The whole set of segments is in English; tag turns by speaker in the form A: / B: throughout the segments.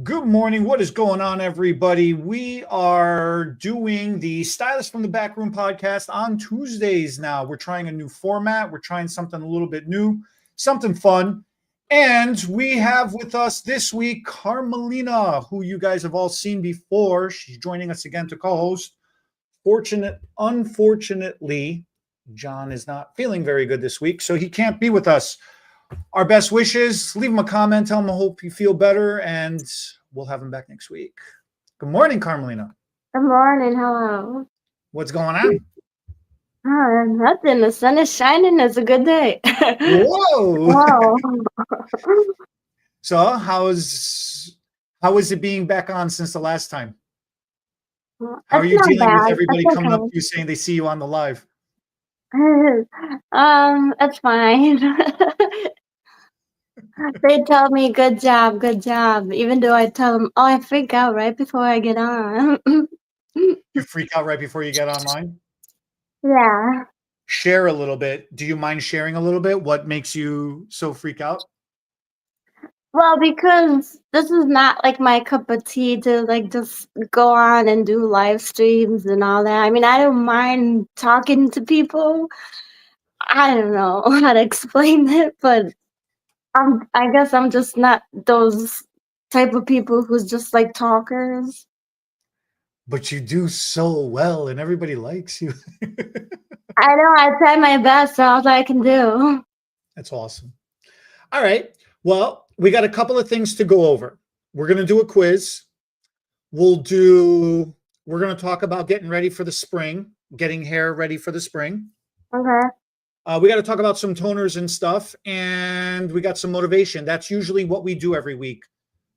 A: Good morning. What is going on, everybody? We are doing the Stylist from the Backroom podcast on Tuesdays now. We're trying a new format. We're trying something a little bit new, something fun. And we have with us this week Carmelina, who you guys have all seen before. She's joining us again to co-host. Unfortunately, John is not feeling very good this week, so he can't be with us. Our best wishes. Leave him a comment. Tell him I hope you feel better, and we'll have him back next week. Good morning, Carmelina.
B: Good morning. Hello.
A: What's going on?
B: Nothing. The sun is shining. It's a good day.
A: Whoa.
B: Wow.
A: So how is it being back on since the last time? How are you
B: It's not
A: dealing with
B: bad.
A: everybody
B: It's
A: coming up
B: okay.
A: to you saying they see you on the live?
B: It's fine. They tell me good job, even though I tell them, oh, I freak out right before I get on.
A: You freak out right before you get online?
B: Yeah.
A: Share a little bit. Do you mind sharing a little bit? What makes you so freak out?
B: Well, because this is not like my cup of tea to like just go on and do live streams and all that. I mean, I don't mind talking to people. I don't know how to explain it, but I guess I'm just not those type of people who's just like talkers.
A: But you do so well and everybody likes you.
B: I know I try my best, so all I can do.
A: That's awesome. All right. Well, we got a couple of things to go over. We're going to do a quiz. We're going to talk about getting ready for the spring, getting hair ready for the spring.
B: Okay.
A: We got to talk about some toners and stuff, and we got some motivation. That's usually what we do every week.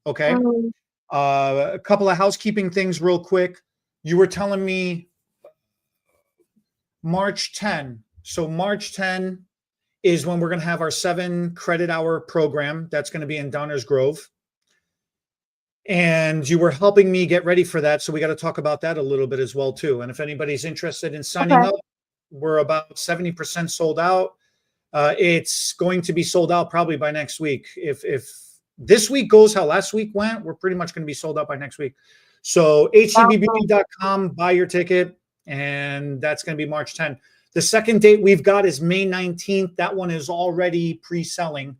A: Okay.
B: Mm.
A: A couple of housekeeping things real quick. You were telling me March 10. So March 10 is when we're going to have our 7 credit hour program. That's going to be in Downers Grove. And you were helping me get ready for that. So we got to talk about that a little bit as well, too. And if anybody's interested in signing up, we're about 70% sold out. It's going to be sold out probably by next week. If this week goes how last week went, we're pretty much going to be sold out by next week. So htbb.com, buy your ticket, and that's going to be March 10th. The second date we've got is May 19th. That one is already pre-selling.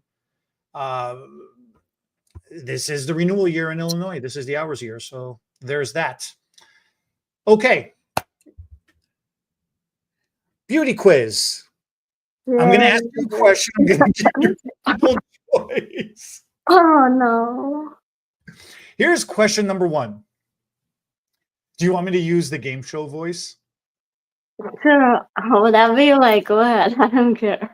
A: This is the renewal year in Illinois. This is the hours year. So there's that. Okay. Beauty quiz. Yeah. I'm going to ask you a question. I'm going to give you multiple choice.
B: Oh, no.
A: Here's question number 1. Do you want me to use the game show voice?
B: Sure. Whatever you like, go ahead. I don't care.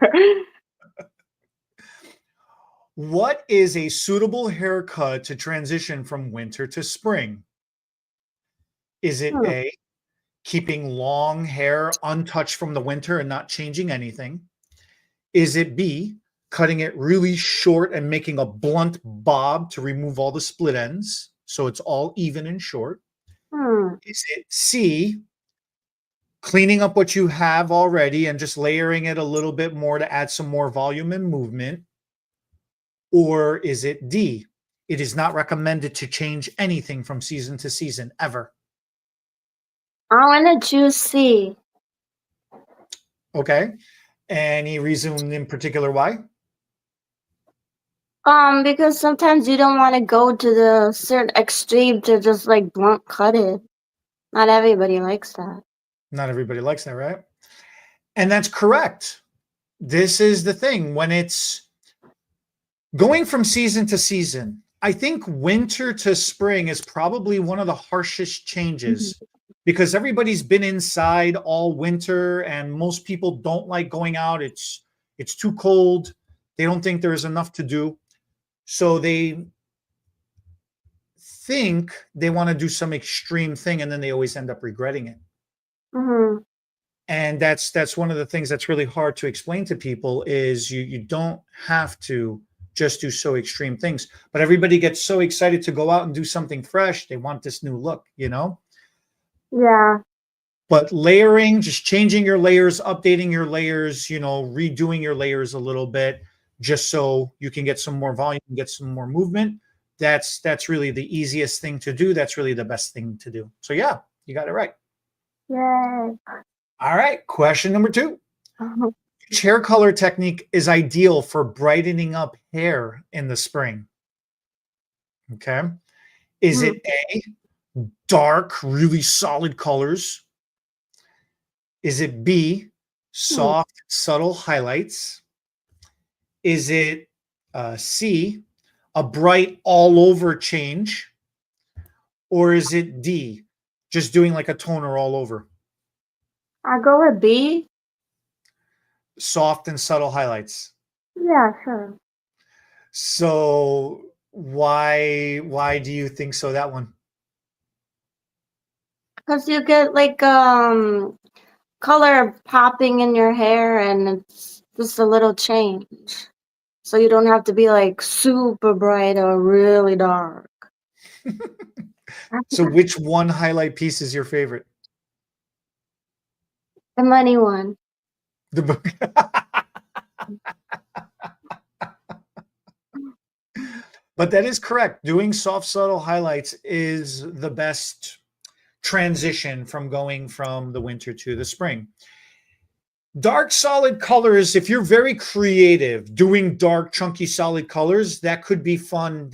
A: What is a suitable haircut to transition from winter to spring? Is it A, keeping long hair untouched from the winter and not changing anything? Is it B, cutting it really short and making a blunt bob to remove all the split ends so it's all even and short? Is it C, cleaning up what you have already and just layering it a little bit more to add some more volume and movement? Or is it D, it is not recommended to change anything from season to season ever?
B: I want to choose C.
A: Okay. Any reason in particular why?
B: Because sometimes you don't want to go to the certain extreme to just like blunt cut it. Not everybody likes that.
A: Not everybody likes that, right? And that's correct. This is the thing. When it's going from season to season, I think winter to spring is probably one of the harshest changes because everybody's been inside all winter and most people don't like going out. It's too cold. They don't think there's enough to do. So they think they want to do some extreme thing and then they always end up regretting it. And that's one of the things that's really hard to explain to people is you don't have to just do so extreme things, but everybody gets so excited to go out and do something fresh. They want this new look, you know?
B: Yeah.
A: But layering, just changing your layers, updating your layers, you know, redoing your layers a little bit, just so you can get some more volume, get some more movement. that's really the easiest thing to do. That's really the best thing to do. So yeah, you got it right.
B: Yay.
A: All right, question number 2.
B: Uh-huh.
A: Which hair color technique is ideal for brightening up hair in the spring? Okay. Is
B: Hmm.
A: it A, dark, really solid colors? Is it B,
B: Hmm.
A: soft, subtle highlights? Is it C, a bright all over change? Or is it D, just doing like a toner all over?
B: I'll go with B.
A: Soft and subtle highlights.
B: Yeah, sure.
A: So why do you think so, that one?
B: Because you get like color popping in your hair and it's just a little change. So you don't have to be like super bright or really dark.
A: So which one highlight piece is your favorite?
B: The money one.
A: The book. But that is correct. Doing soft, subtle highlights is the best transition from going from the winter to the spring. Dark, solid colors, if you're very creative, doing dark, chunky, solid colors, that could be fun.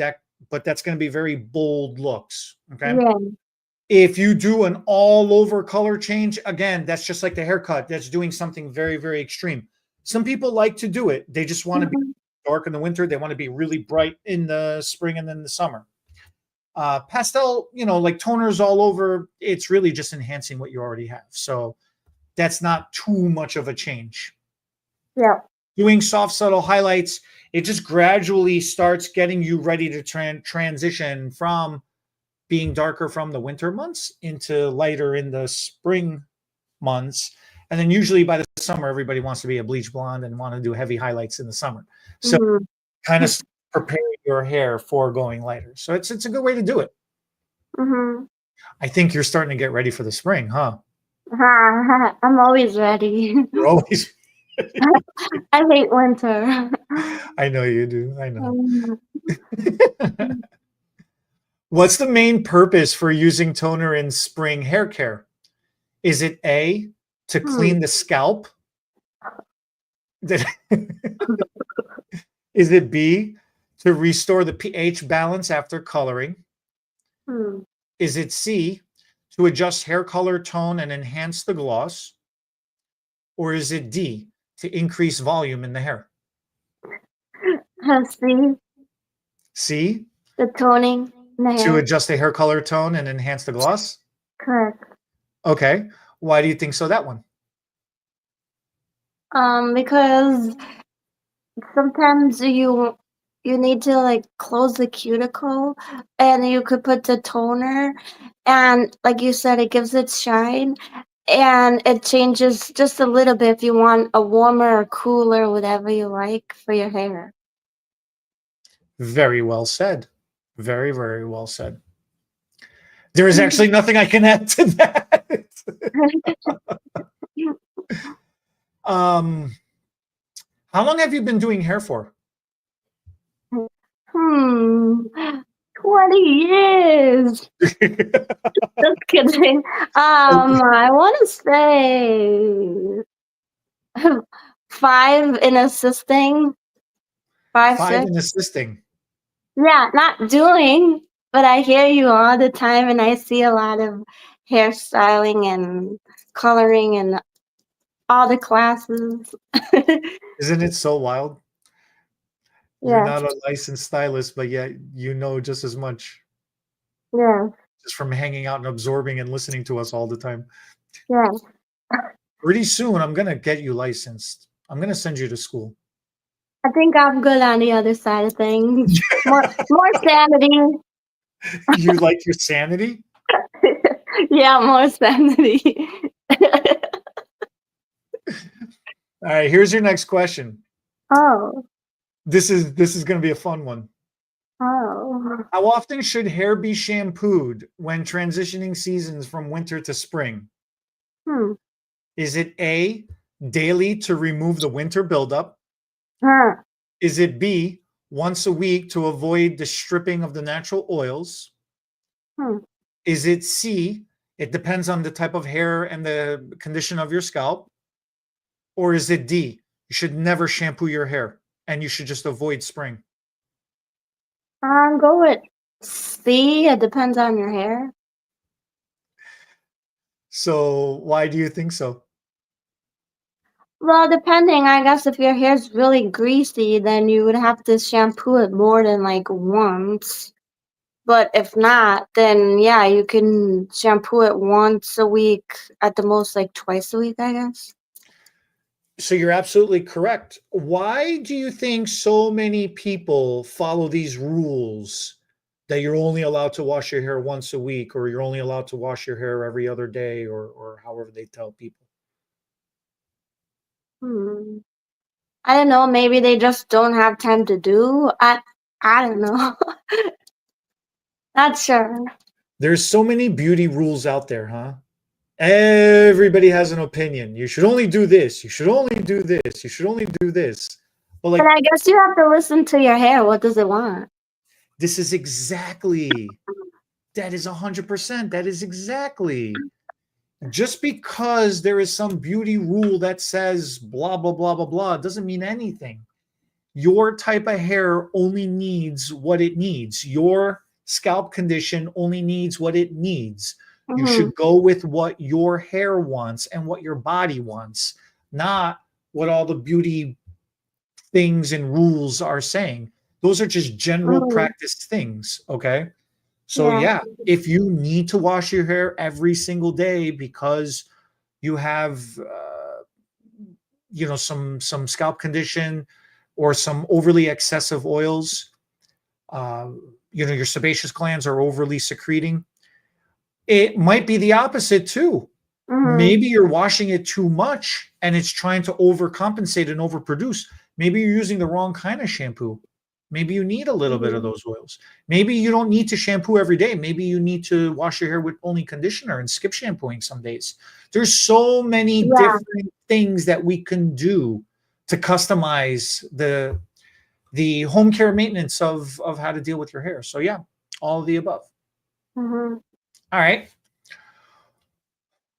A: But that's going to be very bold looks. Okay.
B: Yeah.
A: If you do an all over color change, again, that's just like the haircut. That's doing something very, very extreme. Some people like to do it. They just want to be
B: Mhm.
A: dark in the winter. They want to be really bright in the spring and then the summer. Pastel, like toners all over, it's really just enhancing what you already have. So that's not too much of a change.
B: Yeah.
A: Doing soft, subtle highlights, it just gradually starts getting you ready to transition from being darker from the winter months into lighter in the spring months. And then usually by the summer, everybody wants to be a bleach blonde and want to do heavy highlights in the summer. So
B: Mhm.
A: kind of prepare your hair for going lighter. So it's a good way to do it.
B: Mhm.
A: I think you're starting to get ready for the spring, huh?
B: I'm always ready.
A: You're always
B: I hate winter.
A: I know you do. I know.
B: Um,
A: What's the main purpose for using toner in spring hair care? Is it A, to
B: hmm.
A: clean the scalp? Is it B, to restore the pH balance after coloring?
B: Hmm.
A: Is it C, to adjust hair color tone and enhance the gloss? Or is it D, to increase volume in the hair?
B: See
A: C,
B: the toning in the
A: to
B: hair.
A: adjust the hair color tone and enhance the gloss?
B: Correct.
A: Okay. Why do you think so, that one?
B: Because sometimes you need to like close the cuticle and you could put the toner and like you said it gives it shine and it changes just a little bit if you want a warmer or cooler whatever you like for your hair.
A: Very well said. Very, very well said. There is actually nothing I can add to that. um, how long have you been doing hair for?
B: Hmm. 20 years. Just kidding. I want to say 5 in assisting. 5,
A: Five
B: 6.
A: in assisting.
B: Yeah, not doing, but I hear you all the time and I see a lot of hairstyling and coloring and all the classes.
A: Isn't it so wild? You're
B: Yes,
A: not a licensed stylist, but yet you know just as much
B: yes,
A: just from hanging out and absorbing and listening to us all the time.
B: yes.
A: Pretty soon, I'm going to get you licensed. I'm going to send you to school.
B: I think I'm good on the other side of things. More sanity.
A: You like your sanity?
B: Yeah, more sanity.
A: All right, here's your next question.
B: Oh,
A: This is going to be a fun one.
B: oh.
A: How often should hair be shampooed when transitioning seasons from winter to spring?
B: Hmm.
A: Is it A, daily to remove the winter buildup?
B: Huh.
A: Is it B, once a week to avoid the stripping of the natural oils?
B: Hmm.
A: Is it C, it depends on the type of hair and the condition of your scalp? Or is it D, you should never shampoo your hair and you should just avoid spring?
B: Go with C. It depends on your hair.
A: So why do you think so?
B: Well, depending, I guess if your hair's really greasy, then you would have to shampoo it more than like once. But if not, then yeah, you can shampoo it once a week, at the most like twice a week, I guess.
A: So you're absolutely correct. Why do you think so many people follow these rules that you're only allowed to wash your hair once a week, or you're only allowed to wash your hair every other day, or however they tell people?
B: Hmm. I don't know, maybe they just don't have time to do. I don't know. Not sure.
A: There's so many beauty rules out there, huh? Everybody has an opinion. You should only do this. You should only do this. You should only do this. But
B: But
A: like,
B: I guess you have to listen to your hair. What does it want?
A: this is exactly, that is 100%. That is exactly. Just because there is some beauty rule that says blah, blah, blah, blah, blah, doesn't mean anything. Your type of hair only needs what it needs. Your scalp condition only needs what it needs. You
B: Mm-hmm.
A: should go with what your hair wants and what your body wants, not what all the beauty things and rules are saying. Those are just general
B: Mm-hmm.
A: practice things. Okay. So,
B: Yeah.
A: yeah, if you need to wash your hair every single day because you have, some scalp condition or some overly excessive oils, uh, your sebaceous glands are overly secreting. It might be the opposite too.
B: Mm-hmm.
A: Maybe you're washing it too much and it's trying to overcompensate and overproduce. Maybe you're using the wrong kind of shampoo. Maybe you need a little bit of
B: Mm-hmm.
A: those oils. Maybe you don't need to shampoo every day. Maybe you need to wash your hair with only conditioner and skip shampooing some days. There's so many
B: Yeah.
A: different things that we can do to customize the home care maintenance of how to deal with your hair. So yeah, all of the above.
B: Mm-hmm.
A: All right.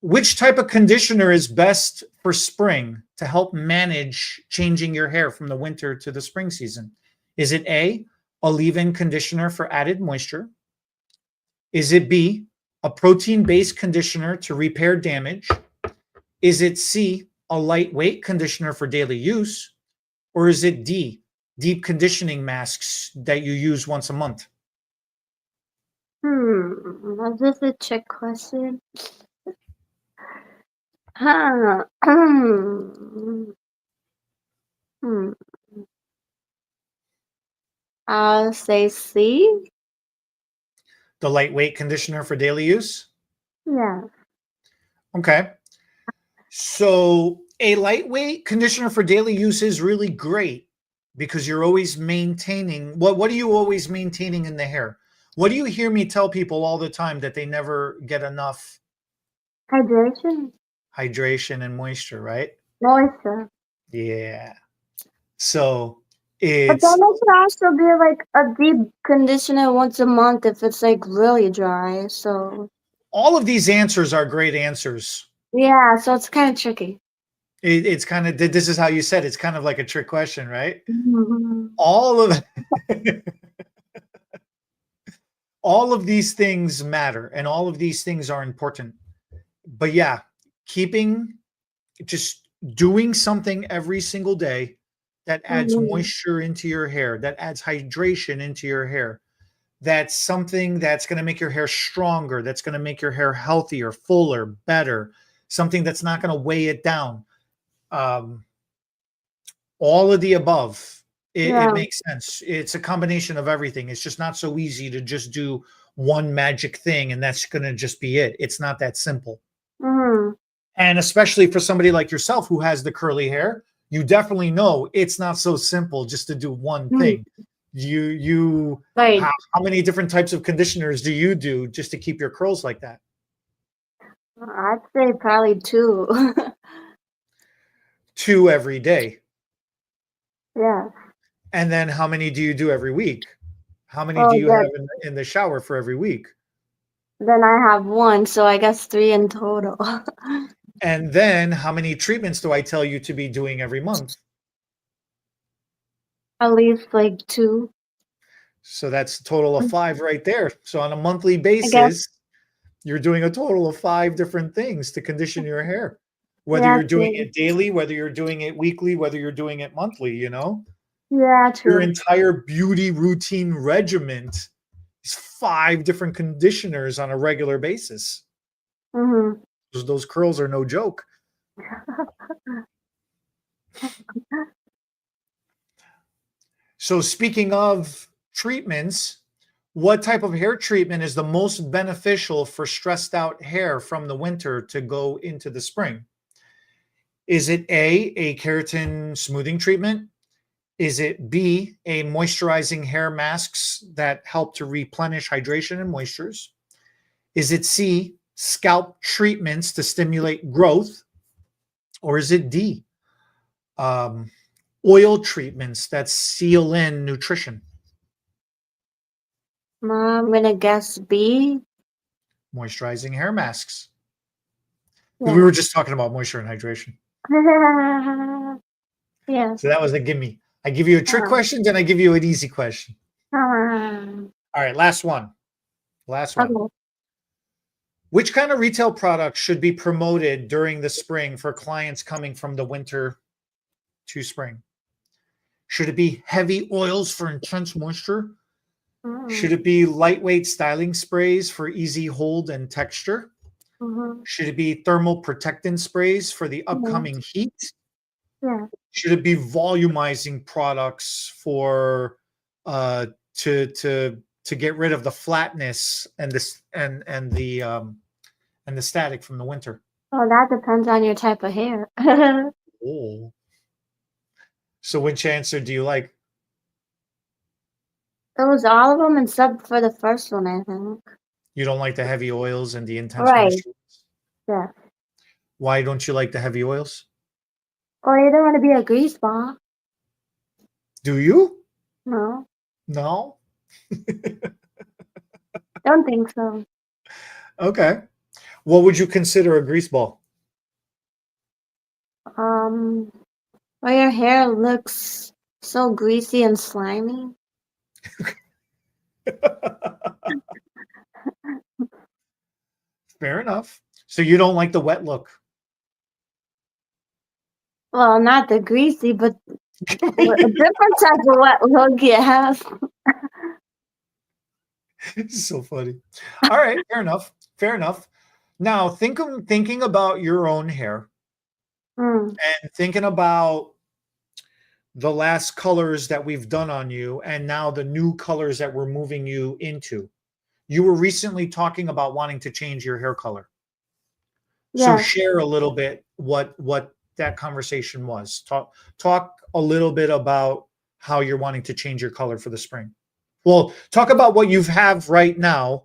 A: Which type of conditioner is best for spring to help manage changing your hair from the winter to the spring season? Is it a leave-in conditioner for added moisture? Is it B, a protein-based conditioner to repair damage? Is it C, a lightweight conditioner for daily use? Or is it D, deep conditioning masks that you use once a month?
B: Is this a trick question? Huh. Hmm. I'll say C.
A: The lightweight conditioner for daily use?
B: Yeah.
A: Okay. So a lightweight conditioner for daily use is really great because you're always maintaining what are you always maintaining in the hair? What do you hear me tell people all the time that they never get enough
B: Hydration.
A: hydration and moisture, right?
B: Moisture.
A: Yeah. So
B: But then
A: it's
B: it could also be like a deep conditioner once a month if it's like really dry. So
A: all of these answers are great answers.
B: yeah, so it's kind of tricky.
A: It's kind of, this is how you said, it's kind of like a trick question, right?
B: Mhm.
A: All of all of these things matter and all of these things are important. But yeah, keeping, just doing something every single day that adds
B: Mhm.
A: moisture into your hair, that adds hydration into your hair, that's something that's going to make your hair stronger, that's going to make your hair healthier, fuller, better, something that's not going to weigh it down. Um, all of the above. It
B: Yeah.
A: makes sense. It's a combination of everything. It's just not so easy to just do one magic thing and that's going to just be it. It's not that simple.
B: Mhm.
A: And especially for somebody like yourself who has the curly hair, you definitely know it's not so simple just to do one
B: Mhm.
A: thing. You
B: Right.
A: how many different types of conditioners do you do just to keep your curls like that?
B: I'd say probably two.
A: Two every day.
B: Yeah.
A: And then how many do you do every week? How many do
B: Oh,
A: you
B: yeah.
A: have in the shower for every week?
B: Then I have one, so I guess 3 in total.
A: And then how many treatments do I tell you to be doing every month?
B: At least like 2.
A: So that's a total of 5 right there. So on a monthly
B: I guess.
A: basis, you're doing a total of 5 different things to condition your hair. Whether
B: Yeah,
A: you're doing
B: true.
A: it daily, whether you're doing it weekly, whether you're doing it monthly, you know?
B: Yeah,
A: Your
B: true.
A: entire beauty routine regiment is 5 different conditioners on a regular basis.
B: Mhm.
A: Those curls are no joke. So speaking of treatments, what type of hair treatment is the most beneficial for stressed out hair from the winter to go into the spring? Is it A, keratin smoothing treatment? Is it B, a moisturizing hair masks that help to replenish hydration and moistures? Is it C, scalp treatments to stimulate growth? Or is it D, um, oil treatments that seal in nutrition?
B: I'm gonna guess B.
A: Moisturizing hair masks. Because we
B: Yeah.
A: were just talking about moisture and hydration.
B: Yes.
A: So that was a gimme. I give you a trick
B: Uh,
A: question, then I give you an easy question.
B: uh,
A: All right, last one. Last one.
B: okay.
A: Which kind of retail products should be promoted during the spring for clients coming from the winter to spring? Should it be heavy oils for intense moisture? Should
B: Mm,
A: it be lightweight styling sprays for easy hold and texture?
B: mhm.
A: Should it be thermal protectant sprays for the
B: Yeah.
A: upcoming heat?
B: Yeah.
A: Should it be volumizing products for uh to get rid of the flatness and this and the static from the winter?
B: Well, that depends on your type of hair.
A: Oh. So which answer do you like?
B: It was all of them except for the first one, I think.
A: You don't like the heavy oils and the intense
B: Right.
A: moisture?
B: Yeah.
A: Why don't you like the heavy oils?
B: Or you don't want to be a grease ball.
A: Do you?
B: No,
A: No?
B: don't think so.
A: Okay. What would you consider a grease ball?
B: Um, or your hair looks so greasy and slimy.
A: Fair enough. So you don't like the wet look.
B: Well, not the greasy, but a different type of wet look, yes.
A: It's so funny. All right, fair enough. Fair enough. Now, thinking about your own hair
B: Mm,
A: and thinking about the last colors that we've done on you and now the new colors that we're moving you into. You were recently talking about wanting to change your hair color. So
B: yes.
A: share a little bit what that conversation was. Talk a little bit about how you're wanting to change your color for the spring. Well, talk about what you have right now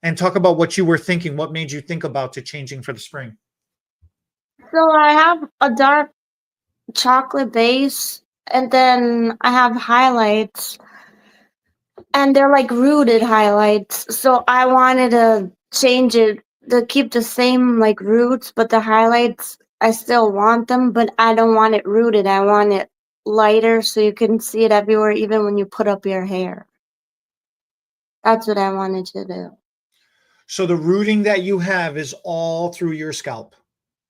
A: and talk about what you were thinking. What made you think about to changing for the spring?
B: So I have a dark chocolate base, and then I have highlights, and they're like rooted highlights. So I wanted to change it to keep the same like roots, but the highlights I still want them, but I don't want it rooted. I want it lighter so you can see it everywhere, even when you put up your hair. That's what I wanted to do.
A: So the rooting that you have is all through your scalp.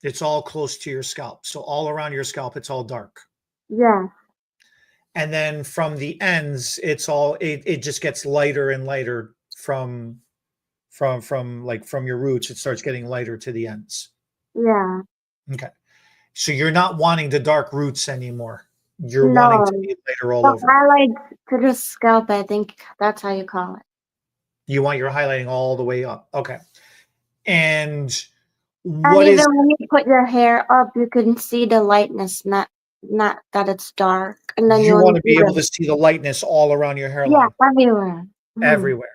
A: It's all close to your scalp. So all around your scalp, it's all dark.
B: Yeah,
A: And then from the ends, it just gets lighter and lighter from your roots. It starts getting lighter to the ends.
B: yeah.
A: Okay. So you're not wanting the dark roots anymore. You're wanting to
B: No,
A: be lighter all
B: the
A: over.
B: highlights to the scalp, I think that's how you call it.
A: You want your highlighting all the way up. Okay. And
B: And
A: what is
B: even when you put your hair up, you can see the lightness, not that it's dark. And then
A: you
B: you
A: want
B: only
A: to
B: see
A: be able
B: the
A: to see the lightness all around your
B: yeah,
A: hairline,
B: everywhere. Mhm.
A: everywhere.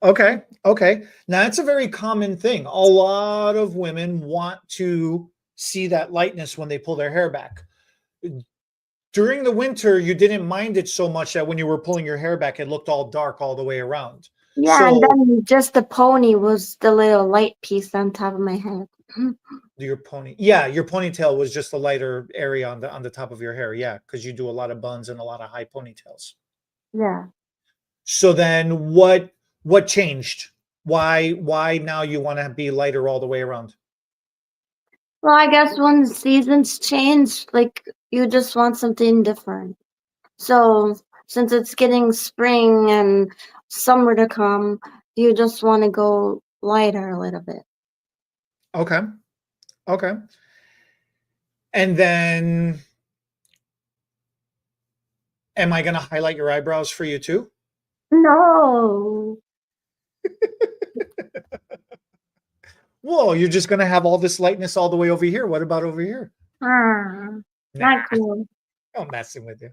A: Okay. Okay. Now that's a very common thing. A lot of women want to see that lightness when they pull their hair back. During the winter, you didn't mind it so much that when you were pulling your hair back, it looked all dark all the way around.
B: Yeah, and
A: So
B: then just the pony was the little light piece on top of my head.
A: your ponytail was just a lighter area on the top of your hair. Yeah, because you do a lot of buns and a lot of high ponytails.
B: Yeah.
A: So then what changed? Why now you want to be lighter all the way around?
B: Well, I guess when the seasons change, like you just want something different. So since it's getting spring and summer to come, you just want to go lighter a little bit.
A: Okay. Okay. And then am I going to highlight your eyebrows for you too?
B: No.
A: Whoa, you're just going to have all this lightness all the way over here. What about over here?
B: Ah,
A: Nah,
B: not cool.
A: I'm messing with you.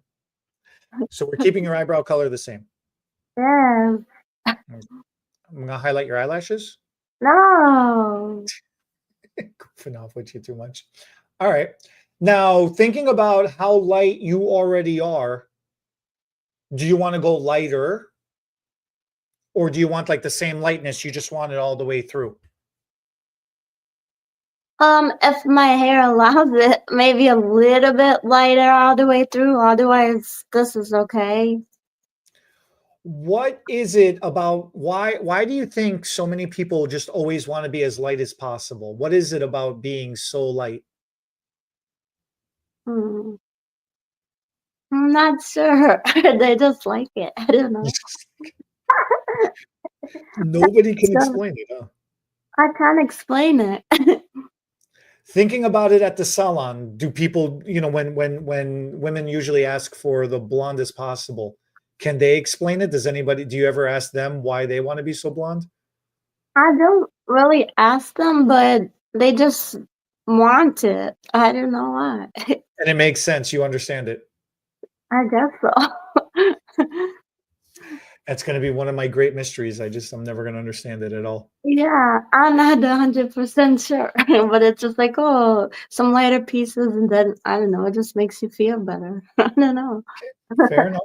A: So we're keeping your eyebrow color the same.
B: Yeah.
A: I'm going to highlight your eyelashes.
B: No.
A: Goofing off with you too much. All right. Now, thinking about how light you already are, do you want to go lighter? Or do you want like the same lightness? You just want it all the way through?
B: If my hair allows it, maybe a little bit lighter all the way through. Otherwise, this is okay.
A: What is it about why do you think so many people just always want to be as light as possible? What is it about being so light?
B: Hmm. I'm not sure. They just like it. I don't know.
A: Nobody can
B: So
A: explain it, huh?
B: I can't explain it.
A: Thinking about it at the salon, do people, when women usually ask for the blondest possible, can they explain it? Do you ever ask them why they want to be so blonde?
B: I don't really ask them, but they just want it. I don't know why.
A: And it makes sense. You understand it.
B: I guess so.
A: That's going to be one of my great mysteries. I'm never going to understand it at all.
B: Yeah, I'm not 100% sure, but it's just like, oh, some lighter pieces, and then I don't know, it just makes you feel better. I don't know.
A: Fair enough.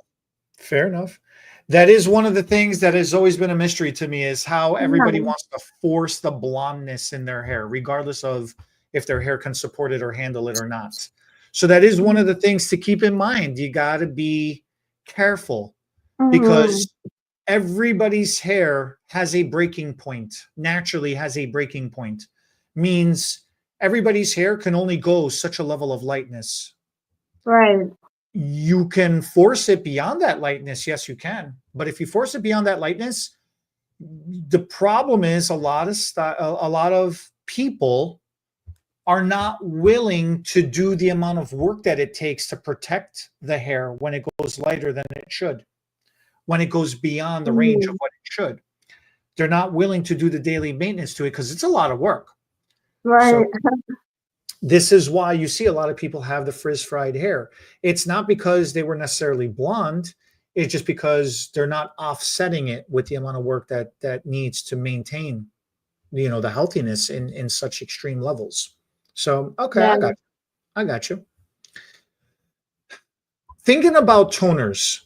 A: Fair enough. That is one of the things that has always been a mystery to me is how everybody
B: Yeah.
A: wants to force the blondness in their hair, regardless of if their hair can support it or handle it or not. So that is one of the things to keep in mind. You got to be careful
B: Mhm.
A: because everybody's hair has a breaking point, naturally has a breaking point, means everybody's hair can only go such a level of lightness.
B: Right.
A: You can force it beyond that lightness. Yes, you can. But if you force it beyond that lightness, the problem is a lot of people are not willing to do the amount of work that it takes to protect the hair when it goes lighter than it should, when it goes beyond the range of
B: Mhm.
A: what it should. They're not willing to do the daily maintenance to it because it's a lot of work. So
B: Right.
A: this is why you see a lot of people have the frizz fried hair. It's not because they were necessarily blonde. It's just because they're not offsetting it with the amount of work that needs to maintain, the healthiness in such extreme levels. So, okay,
B: Yeah.
A: I got you. Thinking about toners,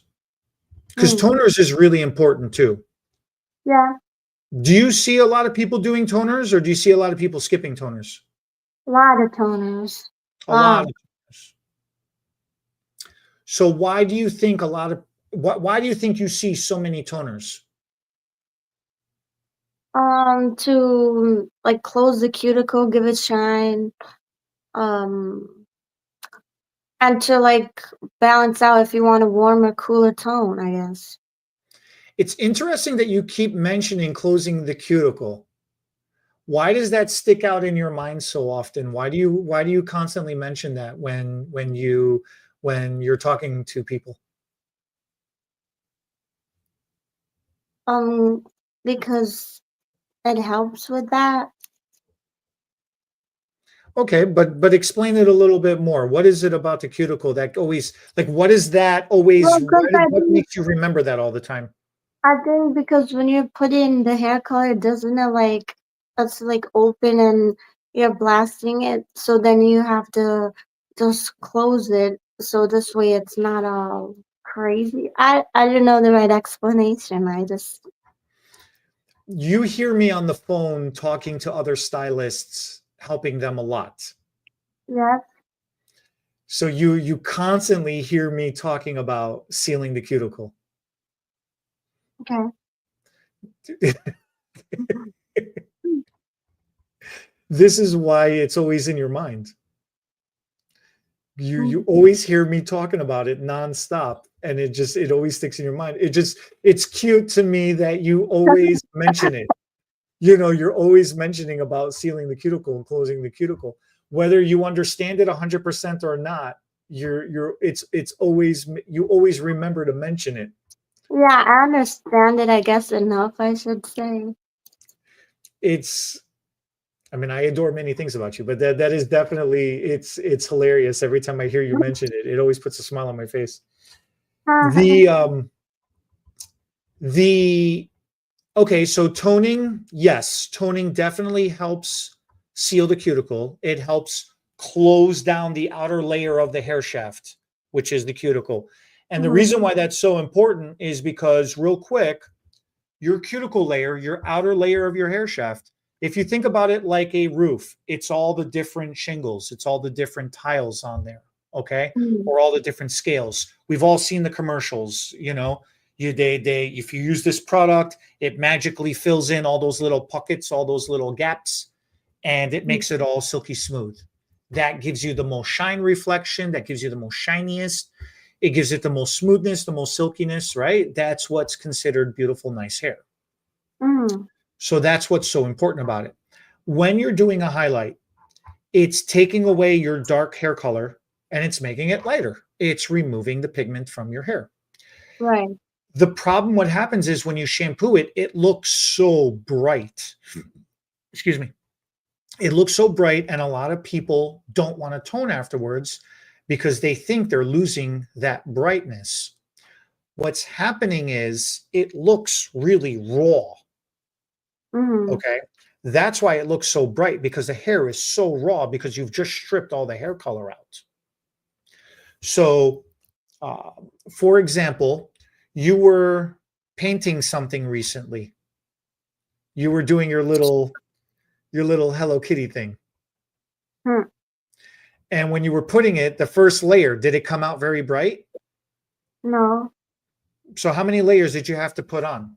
A: because
B: Mm.
A: toners is really important too.
B: Yeah.
A: Do you see a lot of people doing toners or do you see a lot of people skipping toners?
B: A lot of toners.
A: A lot
B: Lot.
A: of toners. So why do you think why do you think you see so many toners?
B: To like close the cuticle, give it shine. Um, and to like balance out if you want a warmer, cooler tone, I guess.
A: It's interesting that you keep mentioning closing the cuticle. Why does that stick out in your mind so often? Why do you constantly mention that when you're talking to people?
B: Um, because it helps with that.
A: Okay, but explain it a little bit more. What is it about the cuticle that always like what is that always
B: Well, because
A: what makes you remember that all the time?
B: I think because when you're putting the hair color, doesn't it like it's like open and you're blasting it, so then you have to just close it so this way it's not all crazy. I didn't know the right explanation. I just
A: You hear me on the phone talking to other stylists, helping them a lot.
B: yes,
A: So you constantly hear me talking about sealing the cuticle.
B: okay.
A: This is why it's always in your mind. You
B: Mm.
A: always hear me talking about it nonstop, and it always sticks in your mind. It's cute to me that you always mention it. You're always mentioning about sealing the cuticle and closing the cuticle, whether you understand it 100% or not. It's always, you always remember to mention it.
B: Yeah, I understand it, I guess enough, I should say.
A: It's I mean, I adore many things about you, but that is definitely, it's hilarious every time I hear you mention it. It always puts a smile on my face. The okay, so toning, yes, toning definitely helps seal the cuticle. It helps close down the outer layer of the hair shaft, which is the cuticle. And the
B: Mhm,
A: reason why that's so important is because, real quick, your cuticle layer, your outer layer of your hair shaft, if you think about it like a roof, it's all the different shingles, it's all the different tiles on there, okay?
B: mhm,
A: Or all the different scales. We've all seen the commercials, they if you use this product, it magically fills in all those little pockets, all those little gaps, and it
B: mhm.
A: makes it all silky smooth. That gives you the most shine reflection, that gives you the most shiniest, it gives it the most smoothness, the most silkiness, right? That's what's considered beautiful, nice hair.
B: Mhm,
A: So that's what's so important about it. When you're doing a highlight, it's taking away your dark hair color and it's making it lighter. It's removing the pigment from your hair.
B: right.
A: The problem, what happens is when you shampoo it, it looks so bright. Excuse me. It looks so bright, and a lot of people don't want to tone afterwards because they think they're losing that brightness. What's happening is it looks really raw.
B: Mhm,
A: Okay. That's why it looks so bright, because the hair is so raw because you've just stripped all the hair color out. So, uh, for example, you were painting something recently. You were doing your little Hello Kitty thing.
B: hmm,
A: And when you were putting it, the first layer, did it come out very bright?
B: no,
A: So how many layers did you have to put on?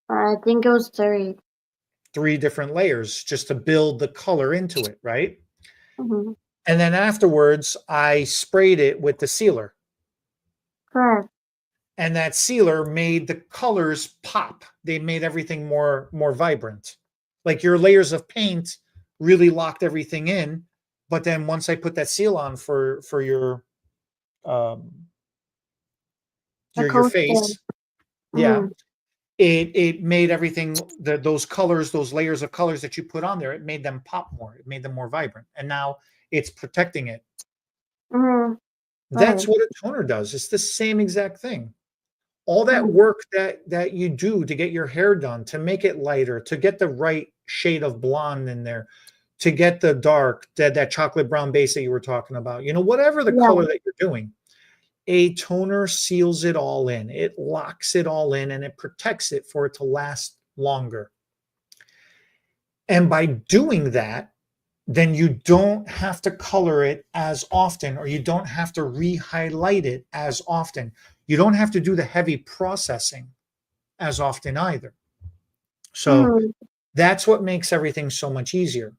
B: I think it was 3.
A: 3 different layers just to build the color into it, right?
B: Mhm,
A: And then afterwards, I sprayed it with the sealer.
B: correct.
A: And that sealer made the colors pop. They made everything more vibrant. Like your layers of paint really locked everything in, but then once I put that seal on for um
B: The
A: your
B: coaster.
A: face, yeah,
B: Mhm,
A: it made everything, those colors, those layers of colors that you put on there, it made them pop more. It made them more vibrant, and now it's protecting it.
B: mhm,
A: That's
B: right.
A: what a toner does. It's the same exact thing. All that
B: Mhm,
A: work that you do to get your hair done, to make it lighter, to get the right shade of blonde in there, to get the dark, that chocolate brown base that you were talking about, whatever the
B: yeah,
A: color that you're doing, a toner seals it all in. It locks it all in and it protects it for it to last longer. And by doing that, then you don't have to color it as often, or you don't have to re-highlight it as often. You don't have to do the heavy processing as often either. So
B: mhm.
A: that's what makes everything so much easier.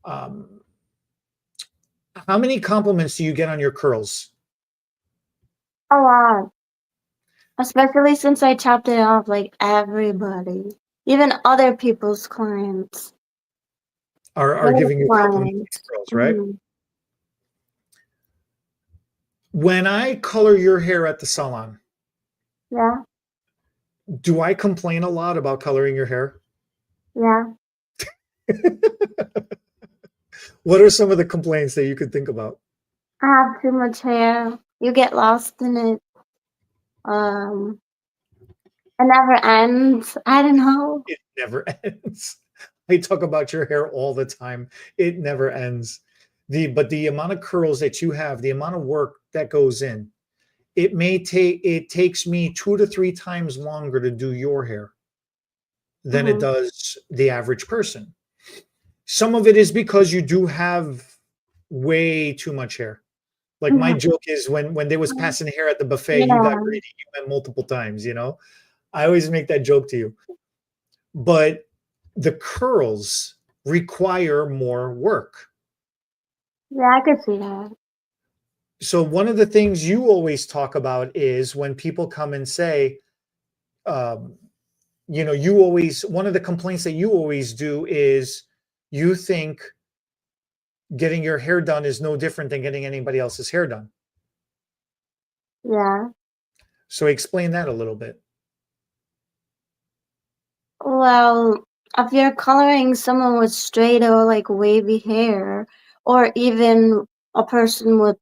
A: Um, how many compliments do you get on your curls?
B: A lot, especially since I chopped it off, like, everybody, even other people's clients.
A: Are
B: Their
A: giving you compliments on
B: clients.
A: your curls, right?
B: Mhm,
A: When I color your hair at the salon,
B: yeah,
A: do I complain a lot about coloring your hair?
B: yeah.
A: What are some of the complaints that you could think about?
B: I have too much hair. You get lost in it. Um, it never ends. I don't know.
A: It never ends. I talk about your hair all the time. It never ends. But the amount of curls that you have, the amount of work that goes in, it takes me 2 to 3 times longer to do your hair than it
B: Mhm.
A: does the average person. Some of it is because you do have way too much hair. Like my
B: Mhm.
A: joke is when they was passing hair at the buffet, you got
B: Yeah.
A: greedy. You went multiple times, you know? I always make that joke to you. But the curls require more work.
B: Yeah, I could see that.
A: So one of the things you always talk about is when people come and say, um, you always one of the complaints that you always do is you think getting your hair done is no different than getting anybody else's hair done.
B: Yeah.
A: So explain that a little bit.
B: Well, if you're coloring someone with straight or like wavy hair, or even a person with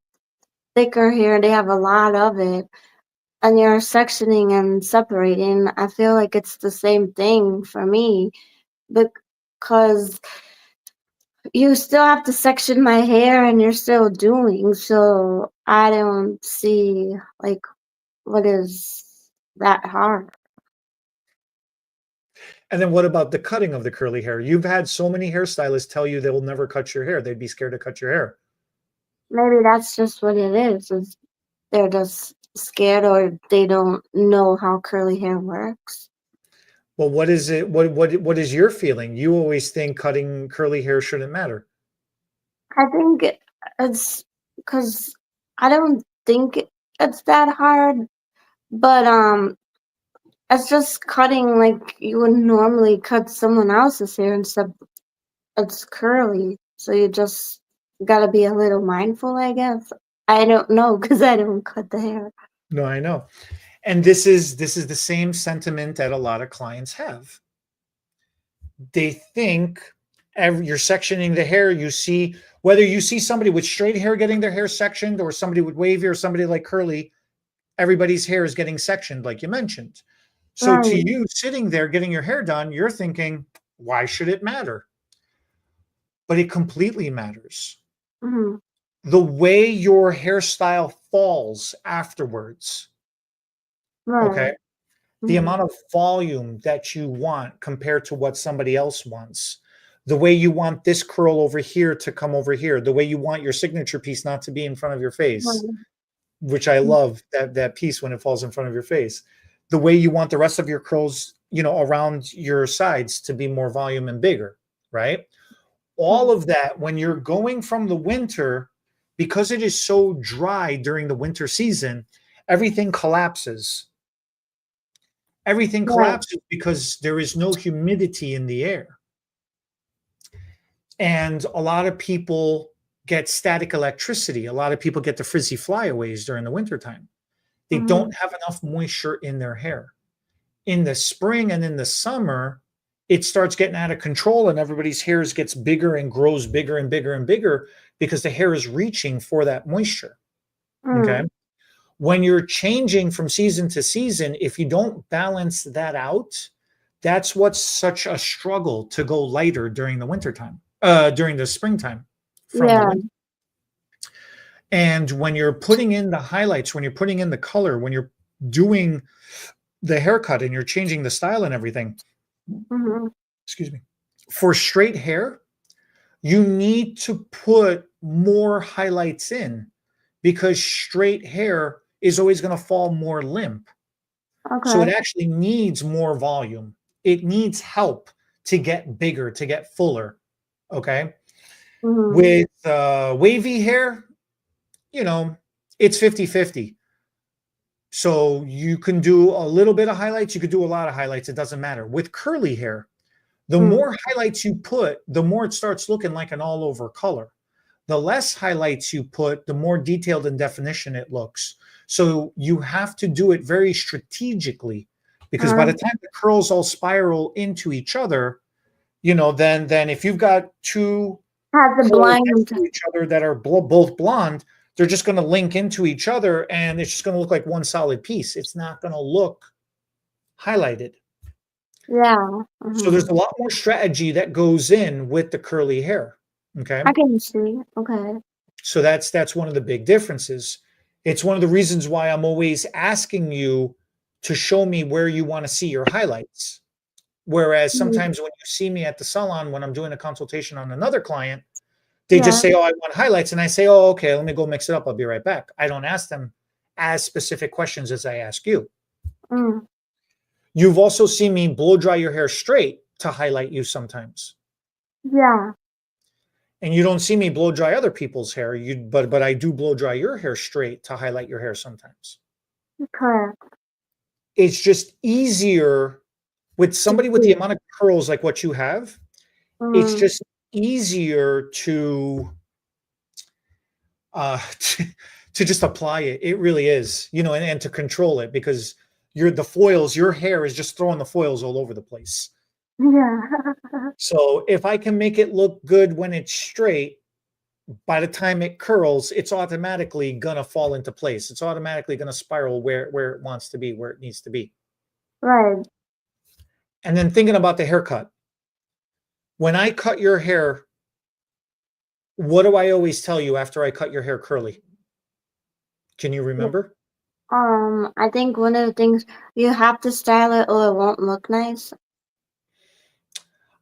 B: thicker hair, they have a lot of it, and you're sectioning and separating, I feel like it's the same thing for me because you still have to section my hair and you're still doing, so I don't see like what is that hard.
A: And then what about the cutting of the curly hair? You've had so many hairstylists tell you they will never cut your hair. They'd be scared to cut your hair.
B: Maybe that's just what it is they're just scared or they don't know how curly hair works.
A: Well, what is it? What is your feeling? You always think cutting curly hair shouldn't matter.
B: I think it's because I don't think it's that hard, but it's just cutting like you would normally cut someone else's hair, except it's curly. So you just gotta be a little mindful, I guess. I don't know because I don't cut the hair.
A: No, I know. And this is the same sentiment that a lot of clients have. They think you're sectioning the hair. You see whether you see somebody with straight hair getting their hair sectioned or somebody with wavy or somebody like curly, everybody's hair is getting sectioned, like you mentioned. So to
B: Right.
A: you sitting there getting your hair done, you're thinking, why should it matter? But it completely matters.
B: Hmm.
A: The way your hairstyle falls afterwards,
B: Right.
A: okay? The
B: Hmm.
A: amount of volume that you want compared to what somebody else wants. The way you want this curl over here to come over here, the way you want your signature piece not to be in front of your face,
B: Right.
A: which I love that piece when it falls in front of your face. The way you want the rest of your curls, around your sides to be more volume and bigger, right? All
B: Right.
A: of that when you're going from the winter, because it is so dry during the winter season, everything collapses. Everything
B: Right.
A: collapses because there is no humidity in the air. And a lot of people get static electricity. A lot of people get the frizzy flyaways during the wintertime. They
B: Hmm.
A: don't have enough moisture in their hair. In the spring and in the summer, it starts getting out of control and everybody's hairs gets bigger and grows bigger and bigger and bigger because the hair is reaching for that moisture. Okay.
B: Mm.
A: When you're changing from season to season, if you don't balance that out, that's what's such a struggle to go lighter during the wintertime, during the springtime from the
B: Yeah.
A: winter. And when you're putting in the highlights, when you're putting in the color, when you're doing the haircut and you're changing the style and everything,
B: Hmm.
A: excuse me, for straight hair, you need to put more highlights in because straight hair is always going to fall more limp. So it
B: Okay.
A: actually needs more volume. It needs help to get bigger, to get fuller. Okay.
B: Hmm.
A: With wavy hair, you know, it's 50-50. So you can do a little bit of highlights, you could do a lot of highlights. It doesn't matter. With curly hair, the
B: Mm.
A: more highlights you put, the more it starts looking like an all over color. The less highlights you put, the more detailed and definition it looks. So you have to do it very strategically because by
B: Uh,
A: the time the curls all spiral into each other, then if you've got two
B: has the
A: curls next
B: blind.
A: to each other that are both blonde, they're just going to link into each other and it's just going to look like one solid piece. It's not going to look highlighted.
B: Yeah.
A: So there's
B: Hmm.
A: a lot more strategy that goes in with the curly hair. Okay.
B: I can see. Okay.
A: So that's one of the big differences. It's one of the reasons why I'm always asking you to show me where you want to see your highlights. Whereas
B: Mhm.
A: sometimes when you see me at the salon, when I'm doing a consultation on another client, they just
B: Yeah.
A: say, "Oh, I want highlights." And I say, "Oh, okay, let me go mix it up. I'll be right back." I don't ask them as specific questions as I ask you.
B: Mm.
A: You've also seen me blow dry your hair straight to highlight you sometimes.
B: Yeah.
A: And you don't see me blow dry other people's hair. But I do blow dry your hair straight to highlight your hair sometimes.
B: Correct.
A: It's just easier with
B: To
A: somebody with the
B: see.
A: amount of curls like what you have. It's
B: Mm.
A: just easier to to, to just apply it. It really is, and to control it because the foils, your hair is just throwing the foils all over the place.
B: Yeah.
A: So if I can make it look good when it's straight, by the time it curls, it's automatically gonna fall into place. It's automatically gonna spiral where it wants to be, where it needs to be.
B: Right.
A: And then thinking about the haircut, when I cut your hair, what do I always tell you after I cut your hair curly? Can you
B: Yeah.
A: remember?
B: I think one of the things you have to style it or it won't look nice.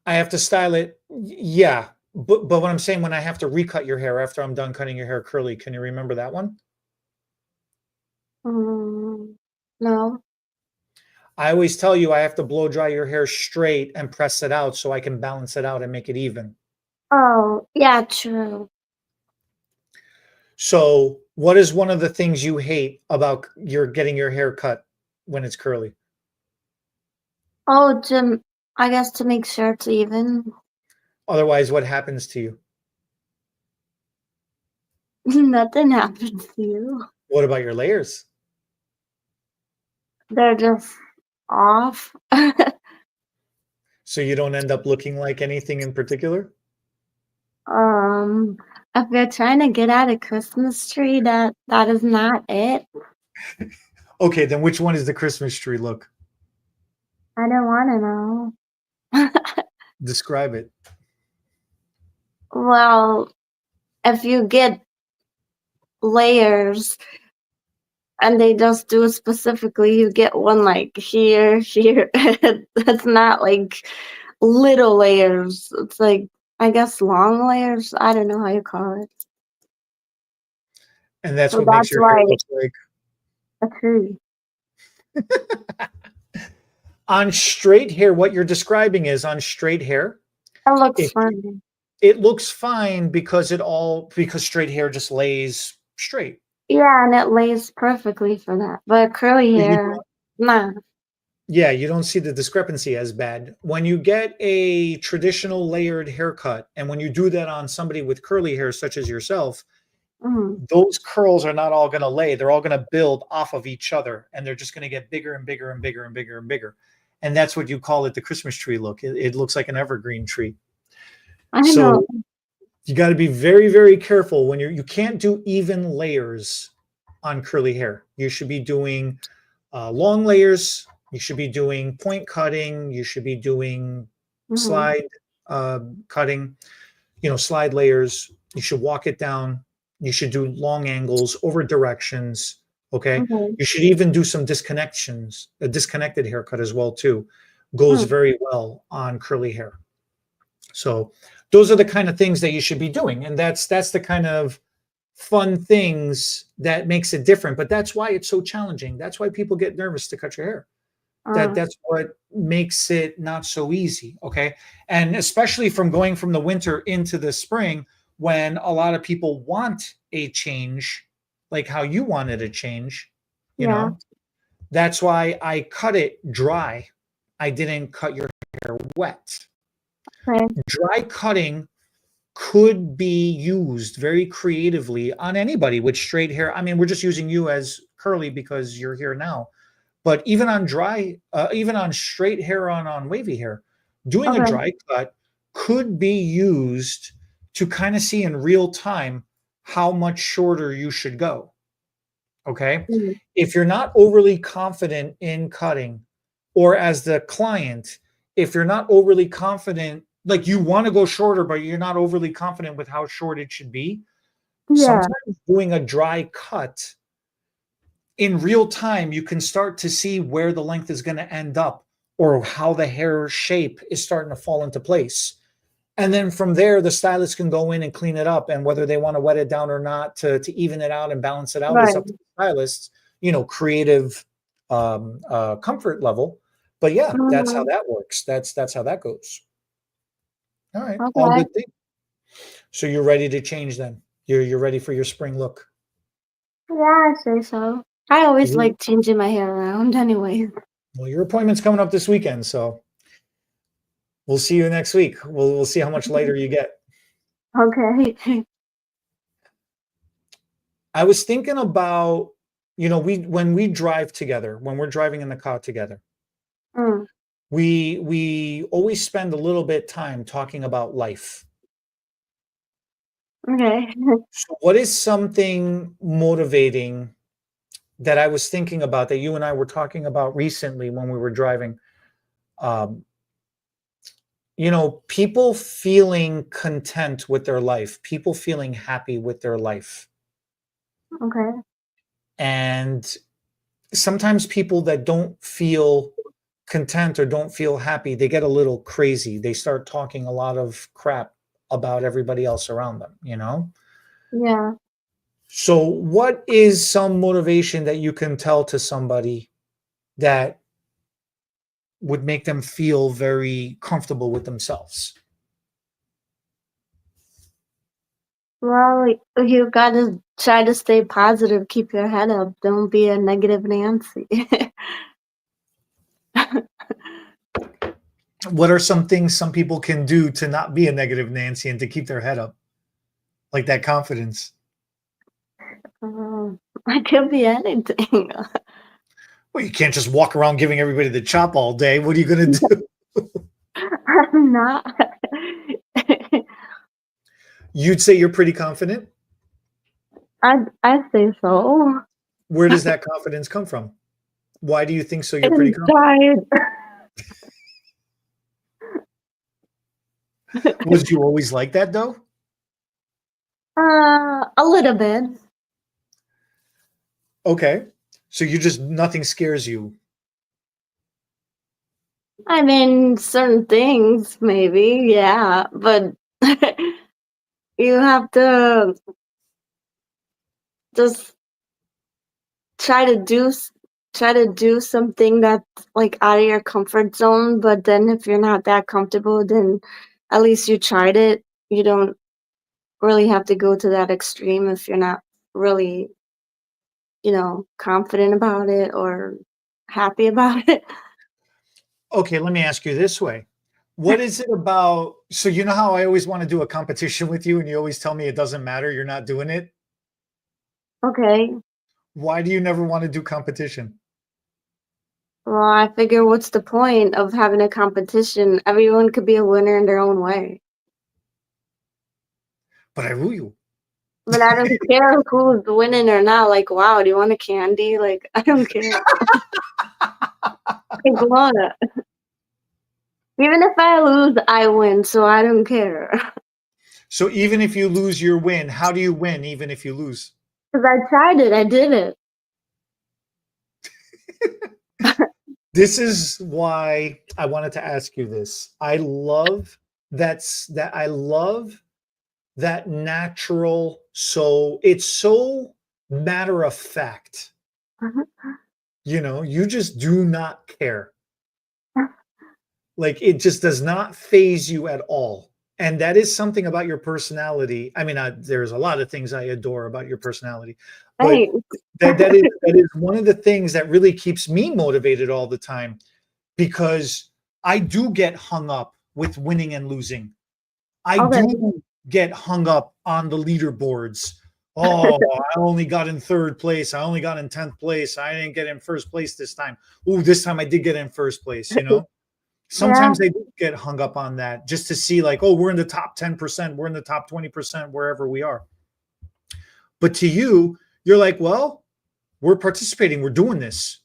A: I have to style it. Yeah. But what I'm saying, when I have to recut your hair after I'm done cutting your hair curly, can you remember that one?
B: Mm, no.
A: I always tell you I have to blow dry your hair straight and press it out so I can balance it out and make it even.
B: Oh, yeah, true.
A: So, what is one of the things you hate about your getting your hair cut when it's curly?
B: Oh, I guess to make sure it's even.
A: Otherwise, what happens to you?
B: Nothing happens to you.
A: What about your layers?
B: They're just off.
A: So you don't end up looking like anything in particular?
B: Um, if you're trying to get at a Christmas tree, that is not it.
A: Okay, then which one is the Christmas tree look?
B: I don't want to know.
A: Describe it.
B: Well, if you get layers and they just do it specifically, you get one like here, here. That's not like little layers. It's like, I guess, long layers. I don't know how you call it.
A: And that's
B: So
A: what makes
B: that's
A: your hair
B: why
A: look like
B: a tree.
A: on straight hair. What you're describing is on straight hair.
B: It looks
A: If
B: fun.
A: it looks fine because straight hair just lays straight.
B: Yeah, and it lays perfectly for that. But curly
A: But you
B: hair,
A: don't,
B: nah.
A: yeah, you don't see the discrepancy as bad. When you get a traditional layered haircut, and when you do that on somebody with curly hair, such as yourself,
B: Mm.
A: those curls are not all going to lay. They're all going to build off of each other, and they're just going to get bigger and bigger and bigger and bigger and bigger. And that's what you call it, the Christmas tree look. It looks like an evergreen tree.
B: I know.
A: So you got to be very, very careful when you can't do even layers on curly hair. You should be doing long layers. You should be doing point cutting. You should be doing
B: Mhm.
A: slide cutting, slide layers. You should walk it down. You should do long angles over directions. Okay.
B: Mhm.
A: You should even do some disconnections, a disconnected haircut as well, too. Goes
B: Mm.
A: very well on curly hair. So those are the kind of things that you should be doing. And that's the kind of fun things that makes it different. But that's why it's so challenging. That's why people get nervous to cut your hair.
B: Uh,
A: That's what makes it not so easy. Okay. And especially from going from the winter into the spring, when a lot of people want a change, like how you wanted a change, you
B: yeah.
A: know, that's why I cut it dry. I didn't cut your hair wet.
B: Okay.
A: Dry cutting could be used very creatively on anybody with straight hair. I mean, we're just using you as curly because you're here now, but even on even on straight hair, on wavy hair, doing a
B: Okay.
A: dry cut could be used to kind of see in real time how much shorter you should go. Okay.
B: Mm.
A: If you're not overly confident in cutting, or as the client, if you're not overly confident, like you want to go shorter, but you're not overly confident with how short it should be,
B: Yeah.
A: Sometimes doing a dry cut in real time, you can start to see where the length is going to end up or how the hair shape is starting to fall into place. And then from there, the stylist can go in and clean it up. And whether they want to wet it down or not to even it out and balance it out is
B: Right.
A: up to the stylist's, creative comfort level. But yeah, that's how
B: Mhm.
A: that works. That's how that goes. All right, all
B: Okay.
A: good thing. So you're ready to change then. You're ready for your spring look.
B: Yeah, I'd say so. I always
A: You-
B: like changing my hair around anyway.
A: Well, your appointment's coming up this weekend, so we'll see you next week. We'll see how much lighter you get.
B: Okay.
A: I was thinking about, we when we drive together, when we're driving in the car together,
B: Mm,
A: we always spend a little bit time talking about life.
B: okay.
A: So what is something motivating that I was thinking about that you and I were talking about recently when we were driving? Um, people feeling content with their life, people feeling happy with their life.
B: Okay.
A: And sometimes people that don't feel content or don't feel happy, they get a little crazy. They start talking a lot of crap about everybody else around them.
B: Yeah.
A: So, what is some motivation that you can tell to somebody that would make them feel very comfortable with themselves?
B: Well, you gotta try to stay positive, keep your head up. Don't be a negative Nancy.
A: What are some things some people can do to not be a negative Nancy and to keep their head up, like that confidence?
B: It could be anything.
A: Well, you can't just walk around giving everybody the chop all day. What are you going to do?
B: I'm not.
A: You'd say you're pretty confident.
B: I say so.
A: Where does that confidence come from? Why do you think so? You're pretty confident.
B: Inside.
A: Was you always like that though?
B: A little bit.
A: Okay. So you just nothing scares you.
B: I mean, certain things, maybe, yeah, but you have to just try to try to do something that's like out of your comfort zone. But then, if you're not that comfortable, then at least you tried it. You don't really have to go to that extreme if you're not really, confident about it or happy about it.
A: Okay, let me ask you this way. What is it about? So you know how I always want to do a competition with you and you always tell me it doesn't matter, you're not doing it?
B: Okay.
A: Why do you never want to do competition?
B: Well, I figure what's the point of having a competition? Everyone could be a winner in their own way.
A: But I rule you.
B: But I don't care who's winning or not. Like, wow, do you want a candy? Like, I don't care. I wanna. Even if I lose, I win, so I don't care.
A: So even if you lose your win, how do you win even if you lose?
B: Because I tried it, I did it.
A: This is why I wanted to ask you this. I love that natural, so it's so matter of fact. You just do not care. Like it just does not phase you at all. And that is something about your personality. I mean, there's a lot of things I adore about your personality, but
B: Right.
A: that is one of the things that really keeps me motivated all the time because I do get hung up with winning and losing. I
B: Okay.
A: do get hung up on the leaderboards. Oh, I only got in third place. I only got in 10th place. I didn't get in first place this time. Oh, this time I did get in first place.
B: Yeah.
A: Sometimes they do get hung up on that just to see, like, oh, we're in the top 10%, we're in the top 20%, wherever we are. But to you, you're like, well, we're participating, we're doing this.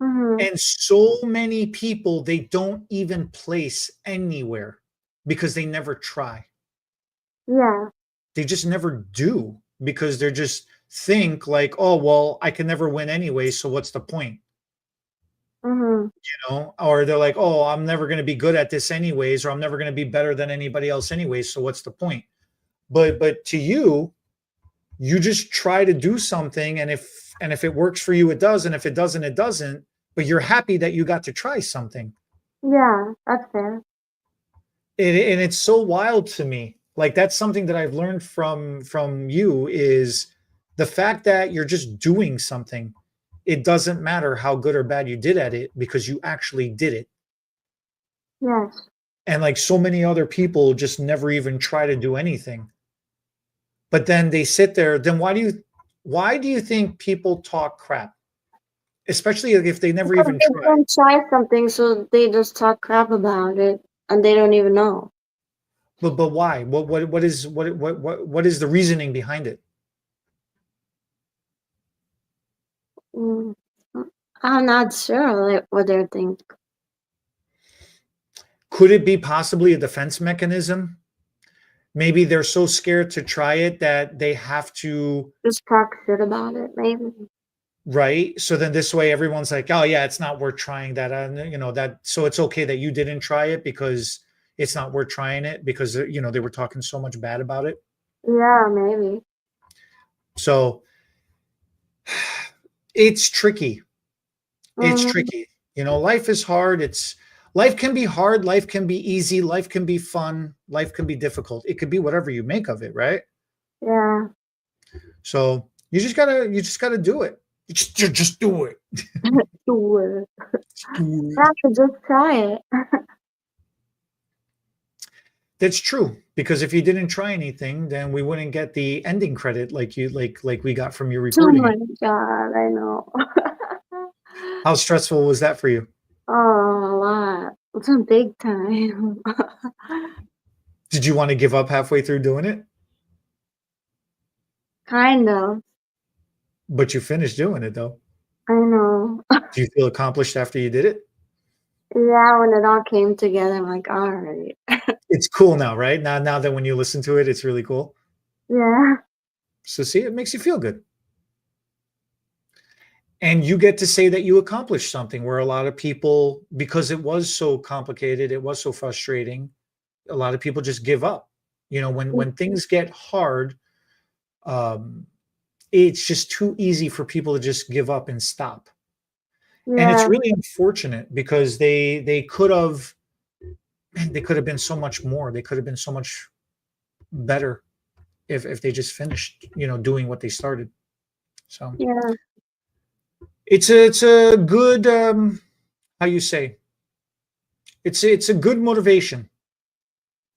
B: Hmm.
A: And so many people, they don't even place anywhere because they never try.
B: Yeah.
A: They just never do. because they're just think like, oh, well, I can never win anyway, so what's the point?
B: Mhm.
A: Or they're like, oh, I'm never going to be good at this anyways, or I'm never going to be better than anybody else anyways, so what's the point? But to you, you just try to do something, and if it works for you, it does, and if it doesn't, it doesn't, but you're happy that you got to try something.
B: Yeah, that's fair.
A: And it's so wild to me. Like, that's something that I've learned from you, is the fact that you're just doing something. It doesn't matter how good or bad you did at it, because you actually did it.
B: Yes.
A: And like so many other people just never even try to do anything. But then they sit there. Then why do you think people talk crap? Especially if they never
B: Because
A: even
B: they
A: try.
B: don't try something, so they just talk crap about it, and they don't even know.
A: But why? What is the reasoning behind it?
B: Mm. I'm not sure like, what they think.
A: Could it be possibly a defense mechanism? Maybe they're so scared to try it that they have to,
B: Just talk shit about it, maybe.
A: right? So then this way everyone's like, oh yeah, it's not worth trying that. That, so it's okay that you didn't try it because it's not worth trying it, because they were talking so much bad about it.
B: Yeah, maybe.
A: So it's tricky. It's
B: Mhm.
A: tricky. Life is hard. Life can be hard. Life can be easy. Life can be fun. Life can be difficult. It could be whatever you make of it, right?
B: Yeah.
A: So you just gotta do it. You just do it.
B: Do it.
A: Just do
B: I
A: it.
B: could just try it.
A: That's true, because if you didn't try anything, then we wouldn't get the ending credit like we got from you
B: Oh
A: recording
B: my
A: it.
B: god, I know.
A: How stressful was that for you?
B: Oh, a lot. It's a big time.
A: Did you want to give up halfway through doing it?
B: Kind of.
A: But you finished doing it though.
B: I know.
A: Do you feel accomplished after you did it?
B: Yeah, when it all came together, I'm like, all right.
A: It's cool now, right? Now that when you listen to it, it's really cool.
B: Yeah.
A: So see, it makes you feel good. And you get to say that you accomplished something, where a lot of people, because it was so complicated, it was so frustrating, a lot of people just give up. When things get hard, um, it's just too easy for people to just give up and stop. And it's
B: Yeah.
A: really unfortunate, because they could have been so much more. They could have been so much better if they just finished, doing what they started. So
B: Yeah.
A: it's a good, how you say, it's a good motivation.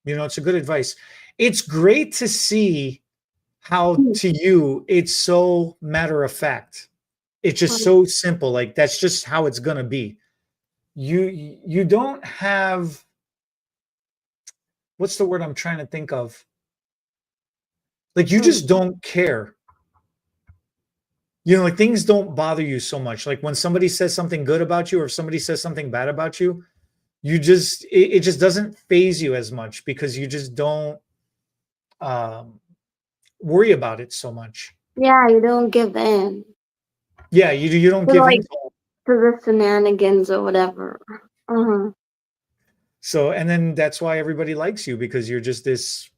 A: It's a good advice. It's great to see how,
B: Mm.
A: to you, it's so matter of fact. It's just so simple. Like, that's just how it's gonna be. You don't have, what's the word I'm trying to think of? Like, you
B: Mm.
A: just don't care. Like, things don't bother you so much. Like, when somebody says something good about you, or if somebody says something bad about you, it just doesn't phase you as much, because you just don't um worry about it so much.
B: Yeah, you don't give in
A: Yeah, you don't
B: to
A: give
B: like
A: in.
B: to the shenanigans or whatever. Uh-huh.
A: So, and then that's why everybody likes you, because you're just this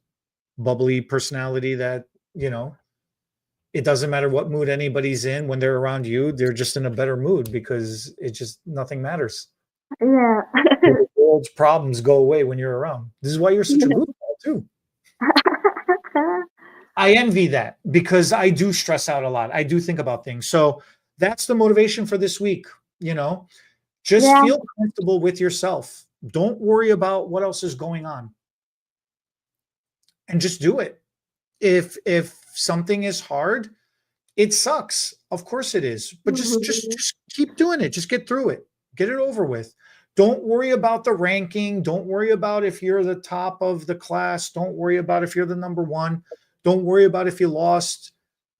A: bubbly personality that, it doesn't matter what mood anybody's in. When they're around you, they're just in a better mood, because it just, nothing matters.
B: Yeah.
A: The world's problems go away when you're around. This is why you're such a goofball too. I envy that, because I do stress out a lot. I do think about things. So that's the motivation for this week. You know, just
B: Yeah.
A: feel comfortable with yourself. Don't worry about what else is going on, and just do it. If something is hard, it sucks. Of course it is. But just just
B: Mhm.
A: just keep doing it. Just get through it. Get it over with. Don't worry about the ranking. Don't worry about if you're the top of the class. Don't worry about if you're the number one. Don't worry about if you lost.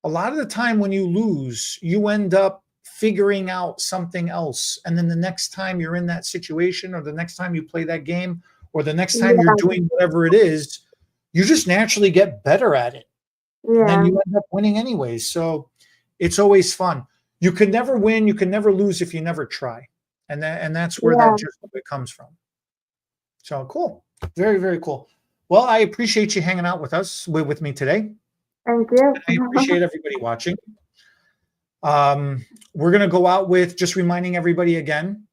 A: A lot of the time when you lose, you end up figuring out something else. And then the next time you're in that situation, or the next time you play that game, or the next time you're
B: Yeah.
A: doing whatever it is, you just naturally get better at it. and then
B: Yeah.
A: you end up winning anyways. So it's always fun. You can never win, you can never lose if you never try. And that's where that
B: Yeah.
A: just comes from. So cool. Very, very cool. Well, I appreciate you hanging out with us, with me today.
B: Thank you.
A: I appreciate everybody watching. We're going to go out with just reminding everybody again,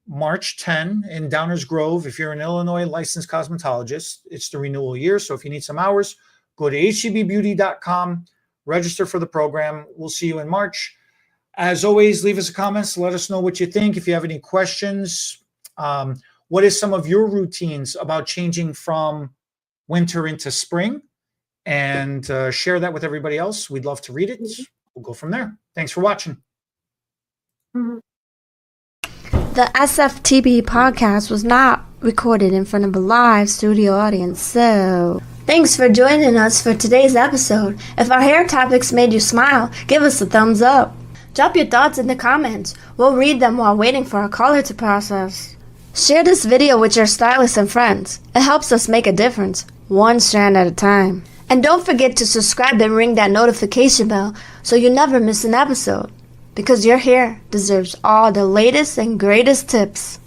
A: March 10 in Downers Grove. If you're an Illinois licensed cosmetologist, it's the renewal year. So if you need some hours, go to htbbeauty.com, register for the program. We'll see you in March. As always, leave us a comment. Let us know what you think. If you have any questions, what is some of your routines about changing from winter into spring? And share that with everybody else. We'd love to read it. We'll go from there. Thanks for watching.
B: Mhm.
C: The SFTB podcast was not recorded in front of a live studio audience, so thanks for joining us for today's episode. If our hair topics made you smile, give us a thumbs up. Drop your thoughts in the comments. We'll read them while waiting for our caller to process. Share this video with your stylists and friends. It helps us make a difference, one strand at a time. And don't forget to subscribe and ring that notification bell so you never miss an episode. Because your hair deserves all the latest and greatest tips.